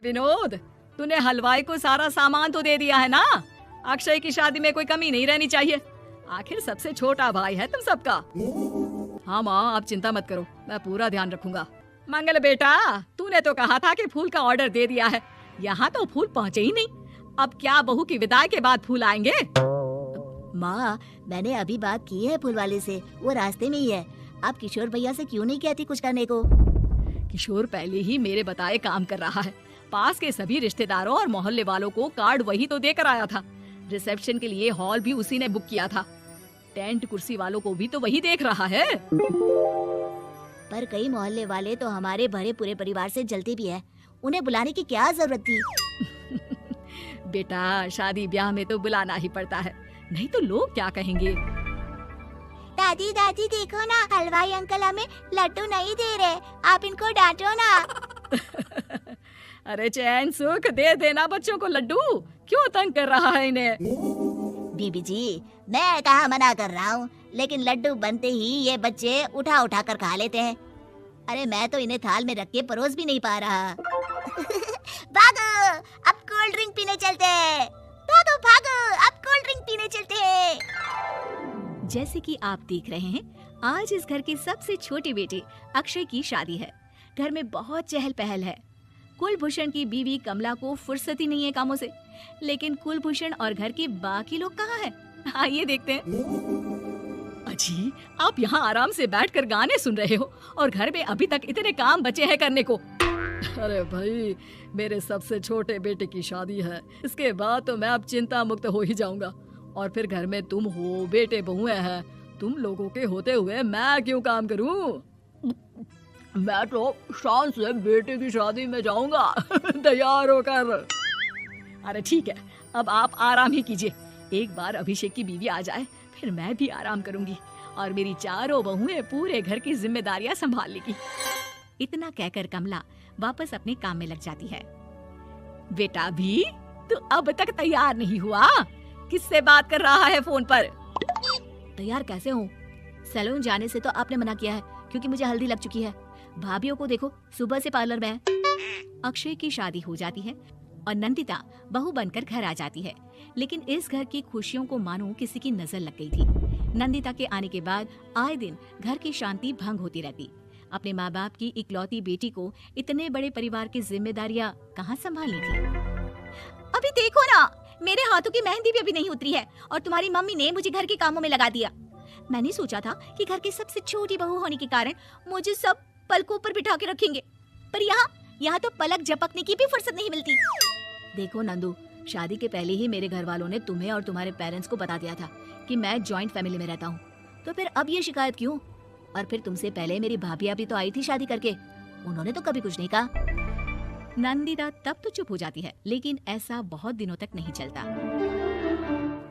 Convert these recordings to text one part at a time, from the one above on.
विनोद, तूने हलवाई को सारा सामान तो दे दिया है ना? अक्षय की शादी में कोई कमी नहीं रहनी चाहिए। आखिर सबसे छोटा भाई है तुम सबका। हाँ माँ, आप चिंता मत करो, मैं पूरा ध्यान रखूंगा। मंगल बेटा, तूने तो कहा था कि फूल का ऑर्डर दे दिया है, यहाँ तो फूल पहुँचे ही नहीं। अब क्या बहू की विदाई के बाद फूल आएंगे? माँ, मैंने अभी बात की है फूल वाले से, वो रास्ते में ही है। आप किशोर भैया से क्यों नहीं कहती कुछ करने को? किशोर पहले ही मेरे बताए काम कर रहा है। पास के सभी रिश्तेदारों और मोहल्ले वालों को कार्ड वही तो देकर आया था। रिसेप्शन के लिए हॉल भी उसी ने बुक किया था। टेंट कुर्सी वालों को भी तो वही देख रहा है। पर कई मोहल्ले वाले तो हमारे भरे पूरे परिवार से जलते भी है, उन्हें बुलाने की क्या जरूरत थी? बेटा, शादी ब्याह में तो बुलाना ही पड़ता है, नहीं तो लोग क्या कहेंगे। दादी दादी देखो ना, हलवाई अंकल हमें लड्डू नहीं दे रहे, आप इनको डांटो ना। अरे चैन सुख दे देना बच्चों को लड्डू, क्यों तंग कर रहा है इन्हें? बीबी जी, मैं कहाँ मना कर रहा हूँ, लेकिन लड्डू बनते ही ये बच्चे उठा उठा कर खा लेते हैं। अरे मैं तो इन्हें थाल में रख के परोस भी नहीं पा रहा। भागो, अब कोल्ड ड्रिंक पीने चलते हैं। भागो भागो, अब कोल्ड ड्रिंक पीने चलते हैं। जैसे कि आप देख रहे हैं, आज इस घर के सबसे छोटे बेटे अक्षय की शादी है। घर में बहुत चहल पहल है। कुलभूषण की बीवी कमला को फुर्सत ही नहीं है कामों से, लेकिन कुलभूषण और घर के बाकी लोग कहाँ हैं? आइए देखते हैं। अजी, आप यहाँ आराम से बैठकर गाने सुन रहे हो और घर में अभी तक इतने काम बचे हैं करने को। अरे भाई, मेरे सबसे छोटे बेटे की शादी है, इसके बाद तो मैं अब चिंता मुक्त हो ही जाऊंगा। और फिर घर में तुम हो, बेटे बहुएं हैं, तुम लोगों के होते हुए मैं क्यों काम करूं? मैं तो शान से बेटे की शादी में जाऊंगा तैयार होकर। अरे ठीक है, अब आप आराम ही कीजिए। एक बार अभिषेक की बीवी आ जाए, फिर मैं भी आराम करूंगी और मेरी चारों बहुएं पूरे घर की जिम्मेदारियां संभाल लेगी। इतना कहकर कमला वापस अपने काम में लग जाती है। बेटा भी, तू अब तक तैयार नहीं हुआ? किससे बात कर रहा है फोन पर? तैयार कैसे हूँ? सैलून जाने से तो आपने मना किया है, क्योंकि मुझे हल्दी लग चुकी है। भाभीियों को देखो, सुबह से पार्लर में है। अक्षय की शादी हो जाती है और नंदिता बहू बनकर घर आ जाती है, लेकिन इस घर की खुशियों को मानो किसी की नजर लग गई थी। नंदिता के आने के बाद आए दिन घर की शांति भंग होती रहती। अपने माँ बाप की इकलौती बेटी को इतने बड़े परिवार की जिम्मेदारियाँ कहाँ संभालनी थी? अभी देखो ना, मेरे हाथों की मेहंदी भी अभी नहीं उतरी है और तुम्हारी मम्मी ने मुझे घर के कामों में लगा दिया। मैंने सोचा था कि घर की सबसे छोटी बहू होने के कारण मुझे सब पलकों पर बिठा के रखेंगे, पर यहाँ तो पलक झपकने की भी फुर्सत नहीं मिलती। देखो नंदू, शादी के पहले ही मेरे घर वालों ने तुम्हें और तुम्हारे पेरेंट्स को बता दिया था कि मैं जॉइंट फैमिली में रहता हूँ, तो फिर अब ये शिकायत क्यों? और फिर तुमसे पहले मेरी भाभी भी तो आई थी शादी करके, उन्होंने तो कभी कुछ नहीं कहा। नंदिता तब तो चुप हो जाती है, लेकिन ऐसा बहुत दिनों तक नहीं चलता।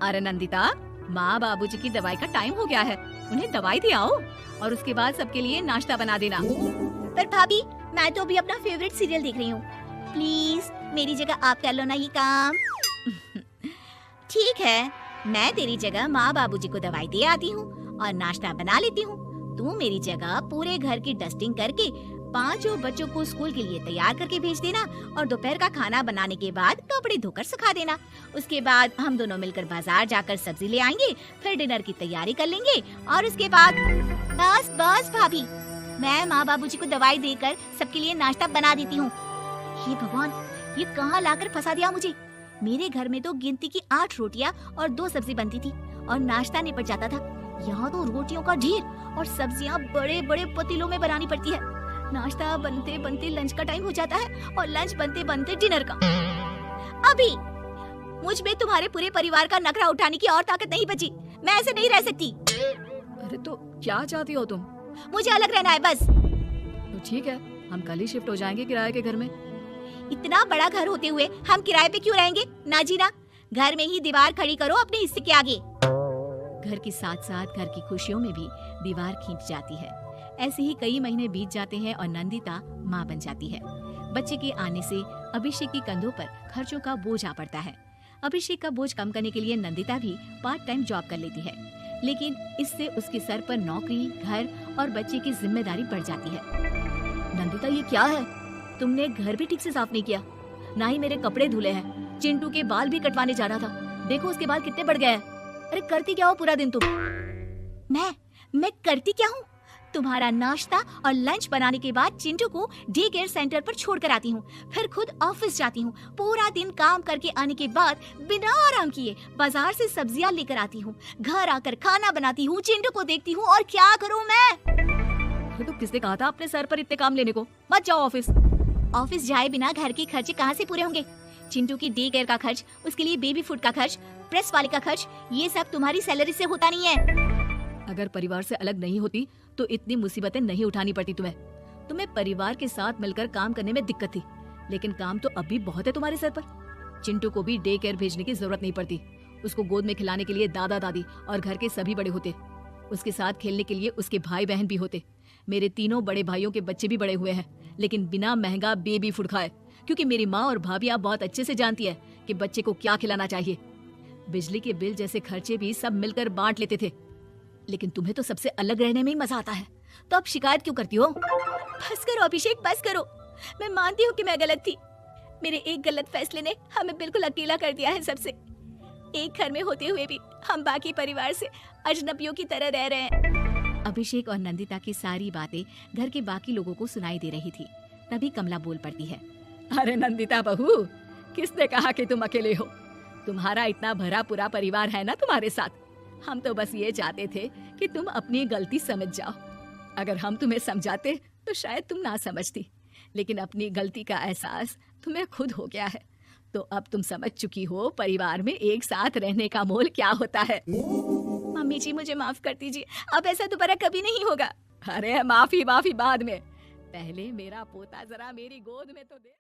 अरे नंदिता, माँ बाबूजी की दवाई का टाइम हो गया है, उन्हें दवाई दे आओ और उसके बाद सबके लिए नाश्ता बना देना। पर भाभी, मैं तो अभी अपना फेवरेट सीरियल देख रही हूँ, प्लीज मेरी जगह आप कर लो ना ये काम। ठीक है, मैं तेरी जगह माँ बाबूजी को दवाई दे आती हूँ और नाश्ता बना लेती हूँ। तू मेरी जगह पूरे घर की डस्टिंग करके 5 बच्चों को स्कूल के लिए तैयार करके भेज देना और दोपहर का खाना बनाने के बाद कपड़े धोकर सुखा देना। उसके बाद हम दोनों मिलकर बाजार जाकर सब्जी ले आएंगे, फिर डिनर की तैयारी कर लेंगे और उसके बाद बस बस भाभी, मैं माँ बाबूजी को दवाई देकर सबके लिए नाश्ता बना देती हूँ। हे भगवान, ये कहाँ लाकर फंसा दिया मुझे। मेरे घर में तो गिनती की 8 रोटियाँ और 2 सब्जी बनती थी और नाश्ता निपट जाता था। यहाँ तो रोटियों का ढेर और सब्जियाँ बड़े बड़े पतीलों में बनानी पड़ती है। नाश्ता बनते बनते लंच का टाइम हो जाता है और लंच बनते बनते डिनर का। अभी मुझ में तुम्हारे पूरे परिवार का नखरा उठाने की और ताकत नहीं बची। मैं ऐसे नहीं रह सकती। अरे तो क्या चाहती हो तुम? मुझे अलग रहना है बस। तो ठीक है, हम कल ही शिफ्ट हो जाएंगे किराए के घर में। इतना बड़ा घर होते हुए हम किराए पे क्यों रहेंगे? ना जी ना, घर में ही दीवार खड़ी करो अपने हिस्से के आगे। घर के साथ साथ घर की खुशियों में भी दीवार खींच जाती है। ऐसे ही कई महीने बीत जाते हैं और नंदिता माँ बन जाती है। बच्चे के आने से अभिषेक के कंधों पर खर्चों का बोझ आ पड़ता है। अभिषेक का बोझ कम करने के लिए नंदिता भी पार्ट टाइम जॉब कर लेती है, लेकिन इससे उसके सर पर नौकरी, घर और बच्चे की जिम्मेदारी बढ़ जाती है। नंदिता, ये क्या है? तुमने घर भी ठीक से साफ नहीं किया। ना ही मेरे कपड़े धुले हैं। चिंटू के बाल भी कटवाने जाना था, देखो उसके बाल कितने बढ़ गए हैं। अरे करती क्या हो पूरा दिन तुम? मैं करती क्या हूँ? तुम्हारा नाश्ता और लंच बनाने के बाद चिंटू को डे केयर सेंटर पर छोड़ कर आती हूँ, फिर खुद ऑफिस जाती हूँ। पूरा दिन काम करके आने के बाद बिना आराम किए बाजार से सब्जियाँ लेकर आती हूँ, घर आकर खाना बनाती हूँ, चिंटू को देखती हूँ, और क्या करूँ मैं? तो किसने कहा था अपने सर पर इतने काम लेने को? मत जाओ ऑफिस। ऑफिस जाए बिना घर के खर्चे कहाँ से पूरे होंगे? चिंटू की डे केयर का खर्च, उसके लिए बेबी फूड का खर्च, प्रेस वाले का खर्च, ये सब तुम्हारी सैलरी से होता नहीं है। अगर परिवार से अलग नहीं होती तो इतनी मुसीबतें नहीं उठानी पड़ती तुम्हें। तुम्हें परिवार के साथ मिलकर काम करने में दिक्कत थी, लेकिन काम तो अभी बहुत है तुम्हारे सर पर। चिंटू को भी डे केयर भेजने की जरूरत नहीं पड़ती। उसको गोद में खिलाने के लिए दादा दादी और घर के सभी बड़े होते। उसके साथ खेलने के लिए उसके भाई बहन भी होते। मेरे तीनों बड़े भाइयों के बच्चे भी बड़े हुए हैं, लेकिन बिना महंगा बेबी फूड खाए, क्योंकि मेरी माँ और भाभियाँ बहुत अच्छे से जानती है कि बच्चे को क्या खिलाना चाहिए। बिजली के बिल जैसे खर्चे भी सब मिलकर बांट लेते थे। लेकिन तुम्हें तो सबसे अलग रहने में ही मजा आता है, तो अब शिकायत क्यों करती हो? बस करो अभिषेक, बस करो। मैं मानती हूँ कि मैं गलत थी। मेरे एक गलत फैसले ने हमें बिल्कुल अकेला कर दिया है सबसे। एक घर में होते हुए भी हम बाकी परिवार से अजनबियों की तरह रह रहे हैं। अभिषेक और नंदिता की सारी बातें घर के बाकी लोगों को सुनाई दे रही थी। तभी कमला बोल पड़ती है। अरे नंदिता बहू, किसने कहा कि तुम अकेले हो? तुम्हारा इतना भरा पूरा परिवार है ना तुम्हारे साथ। हम तो बस ये चाहते थे कि तुम अपनी गलती समझ जाओ। अगर हम तुम्हें समझाते तो शायद तुम ना समझती, लेकिन अपनी गलती का एहसास तुम्हें खुद हो गया है, तो अब तुम समझ चुकी हो परिवार में एक साथ रहने का मोल क्या होता है। मम्मी जी मुझे माफ कर दीजिए, अब ऐसा दोबारा कभी नहीं होगा। अरे माफी बाद में, पहले मेरा पोता जरा मेरी गोद में तो दे।